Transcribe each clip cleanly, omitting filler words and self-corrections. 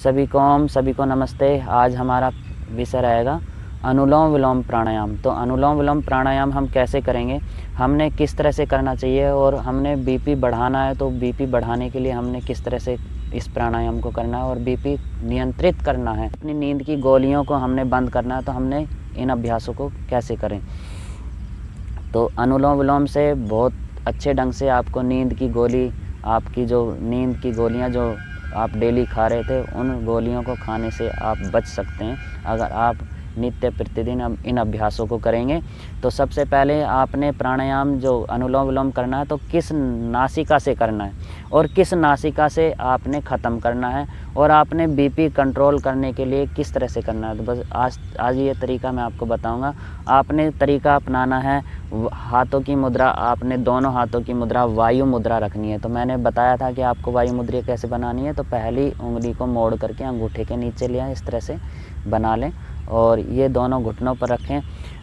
सभी को नमस्ते। आज हमारा विषय रहेगा अनुलोम विलोम प्राणायाम। तो अनुलोम विलोम प्राणायाम हम कैसे करेंगे, हमने किस तरह से करना चाहिए, और हमने बीपी बढ़ाना है तो बीपी बढ़ाने के लिए हमने किस तरह से इस प्राणायाम को करना है, और बीपी नियंत्रित करना है, अपनी नींद की गोलियों को हमने बंद करना है, तो हमने इन अभ्यासों को कैसे करें। तो अनुलोम विलोम से बहुत अच्छे ढंग से आपको नींद की गोली, आपकी जो नींद की गोलियां जो आप डेली खा रहे थे, उन गोलियों को खाने से आप बच सकते हैं अगर आप नित्य प्रतिदिन इन अभ्यासों को करेंगे। तो सबसे पहले आपने प्राणायाम जो अनुलोम विलोम करना है तो किस नासिका से करना है और किस नासिका से आपने ख़त्म करना है, और आपने बीपी कंट्रोल करने के लिए किस तरह से करना है। तो बस आज ये तरीका मैं आपको बताऊंगा। आपने तरीका अपनाना है, हाथों की मुद्रा, आपने दोनों हाथों की मुद्रा वायु मुद्रा रखनी है। तो मैंने बताया था कि आपको वायु मुद्रा कैसे बनानी है। तो पहली उंगली को मोड़ करके अंगूठे के नीचे लिया, इस तरह से बना लें और ये दोनों घुटनों पर रखें।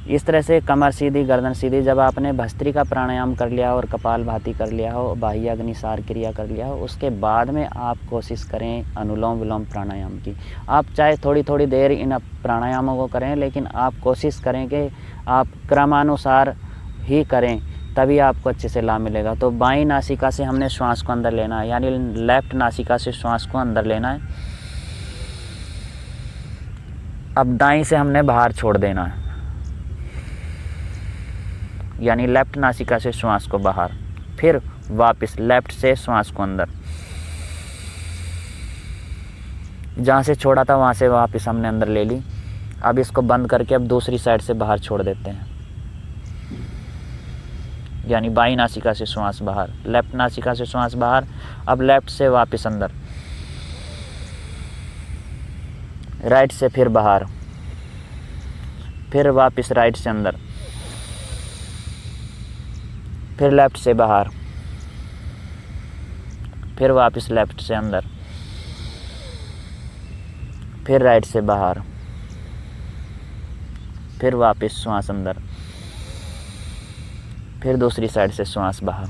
इस तरह से कमर सीधी, गर्दन सीधी। जब आपने भस्त्रिका प्राणायाम कर लिया और कपालभाति कर लिया हो, बाह्य अग्निसार क्रिया कर लिया हो, उसके बाद में आप कोशिश करें अनुलोम विलोम प्राणायाम की। आप चाहे थोड़ी थोड़ी देर इन प्राणायामों को करें, लेकिन आप कोशिश करें कि आप क्रमानुसार ही करें, तभी आपको अच्छे से लाभ मिलेगा। तो बाईं नासिका से हमने श्वास को अंदर लेना है, यानी लेफ्ट नासिका से श्वास को अंदर लेना है। अब दाईं से हमने बाहर छोड़ देना है, यानी लेफ्ट नासिका से श्वास को बाहर। फिर वापस लेफ्ट से श्वास को अंदर, जहाँ से छोड़ा था वहाँ से वापस हमने अंदर ले ली। अब इसको बंद करके अब दूसरी साइड से बाहर छोड़ देते हैं, यानी बाईं नासिका से श्वास बाहर, लेफ्ट नासिका से श्वास बाहर। अब लेफ्ट से वापस अंदर, राइट से फिर बाहर, फिर वापस राइट से अंदर, फिर लेफ्ट से बाहर, फिर वापस लेफ्ट से अंदर, फिर राइट से बाहर, फिर वापस श्वास अंदर, फिर दूसरी साइड से श्वास बाहर।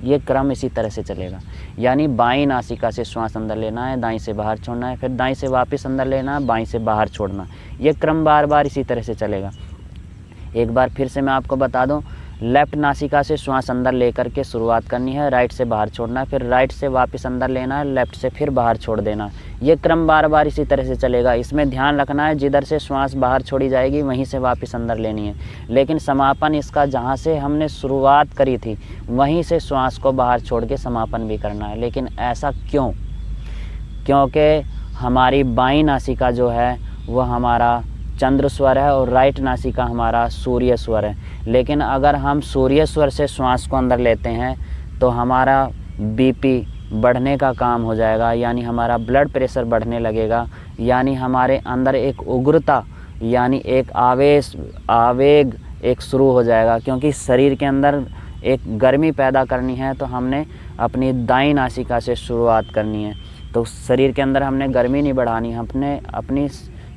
ये क्रम इसी तरह से चलेगा, यानी बाईं नासिका से श्वास अंदर लेना है, दाईं से बाहर छोड़ना है, फिर दाईं से वापस अंदर लेना है, बाईं से बाहर छोड़ना। ये क्रम बार बार इसी तरह से चलेगा। एक बार फिर से मैं आपको बता दूं, लेफ्ट नासिका से श्वास अंदर लेकर के शुरुआत करनी है, राइट से बाहर छोड़ना है, फिर राइट से वापस अंदर लेना है, लेफ्ट से फिर बाहर छोड़ देना है। ये क्रम बार बार इसी तरह से चलेगा। इसमें ध्यान रखना है, जिधर से श्वास बाहर छोड़ी जाएगी वहीं से वापस अंदर लेनी है, लेकिन समापन इसका जहाँ से हमने शुरुआत करी थी वहीं से श्वास को बाहर छोड़ के समापन भी करना है। लेकिन ऐसा क्यों? क्योंकि हमारी बाईं नासिका जो है वो हमारा चंद्र स्वर है और राइट नासिका हमारा सूर्य स्वर है। लेकिन अगर हम सूर्य स्वर से श्वास को अंदर लेते हैं तो हमारा बीपी बढ़ने का काम हो जाएगा, यानी हमारा ब्लड प्रेशर बढ़ने लगेगा, यानी हमारे अंदर एक उग्रता, यानी एक आवेग एक शुरू हो जाएगा। क्योंकि शरीर के अंदर एक गर्मी पैदा करनी है तो हमने अपनी दाईं नासिका से शुरुआत करनी है। तो शरीर के अंदर हमने गर्मी नहीं बढ़ानी है, अपनी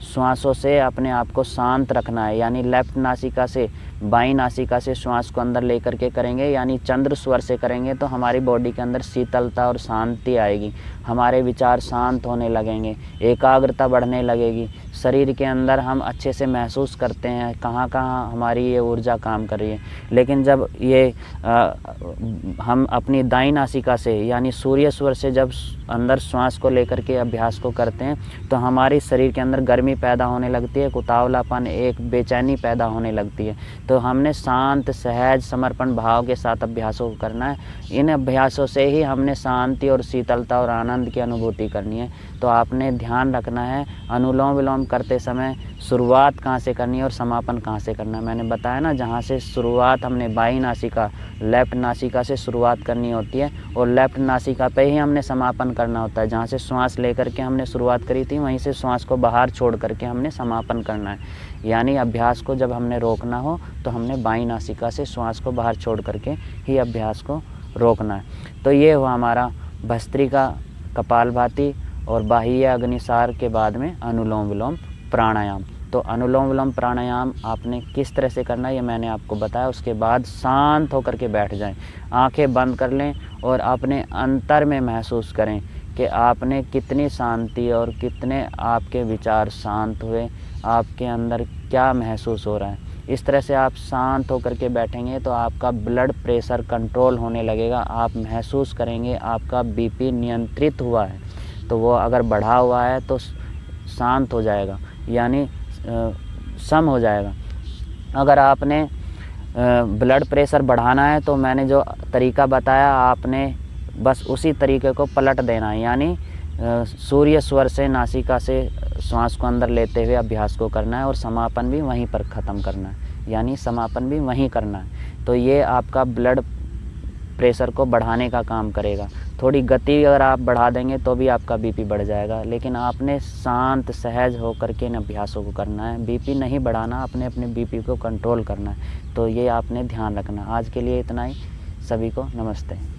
श्वासों से अपने आप को शांत रखना है। यानी लेफ्ट नासिका से बाईं नासिका से श्वास को अंदर लेकर के करेंगे, यानी चंद्र स्वर से करेंगे, तो हमारी बॉडी के अंदर शीतलता और शांति आएगी, हमारे विचार शांत होने लगेंगे, एकाग्रता बढ़ने लगेगी। शरीर के अंदर हम अच्छे से महसूस करते हैं कहाँ कहाँ हमारी ये ऊर्जा काम कर रही है। लेकिन जब ये हम अपनी दाईं नासिका से यानी सूर्य स्वर से जब अंदर श्वास को लेकर के अभ्यास को करते हैं तो हमारी शरीर के अंदर गर्मी पैदा होने लगती है, उतावलापन, एक बेचैनी पैदा होने लगती है। तो हमने शांत, सहज, समर्पण भाव के साथ अभ्यासों को करना है। इन अभ्यासों से ही हमने शांति और शीतलता और आनंद की अनुभूति करनी है। तो आपने ध्यान रखना है अनुलोम विलोम करते समय शुरुआत कहाँ से करनी है और समापन कहाँ से करना है। मैंने बताया ना, जहाँ से शुरुआत हमने बाईं नासिका, लेफ्ट नासिका से शुरुआत करनी होती है और लेफ्ट नासिका पे ही हमने समापन करना होता है। जहाँ से श्वास लेकर के हमने शुरुआत करी थी वहीं से श्वास को बाहर छोड़ करके हमने समापन करना है। यानी अभ्यास को जब हमने रोकना हो तो हमने बाईं नासिका से श्वास को बाहर छोड़ करके ही अभ्यास को रोकना है। तो ये हुआ हमारा भस्त्रिका, कपालभाति और बाह्य अग्निसार के बाद में अनुलोम विलोम प्राणायाम। तो अनुलोम विलोम प्राणायाम आपने किस तरह से करना है ये मैंने आपको बताया। उसके बाद शांत होकर के बैठ जाएं, आंखें बंद कर लें और अपने अंतर में महसूस करें कि आपने कितनी शांति और कितने आपके विचार शांत हुए, आपके अंदर क्या महसूस हो रहा है। इस तरह से आप शांत होकर के बैठेंगे तो आपका ब्लड प्रेशर कंट्रोल होने लगेगा। आप महसूस करेंगे आपका बीपी नियंत्रित हुआ है, तो वो अगर बढ़ा हुआ है तो शांत हो जाएगा, यानी सम हो जाएगा। अगर आपने ब्लड प्रेशर बढ़ाना है तो मैंने जो तरीका बताया आपने बस उसी तरीके को पलट देना है, यानी सूर्य स्वर से नासिका से श्वास को अंदर लेते हुए अभ्यास को करना है और समापन भी वहीं पर ख़त्म करना है, यानी समापन भी वहीं करना है। तो ये आपका ब्लड प्रेशर को बढ़ाने का काम करेगा। थोड़ी गति अगर आप बढ़ा देंगे तो भी आपका बीपी बढ़ जाएगा, लेकिन आपने शांत सहज होकर के इन अभ्यासों को करना है। बीपी नहीं बढ़ाना, अपने बीपी को कंट्रोल करना है। तो ये आपने ध्यान रखना। आज के लिए इतना ही। सभी को नमस्ते।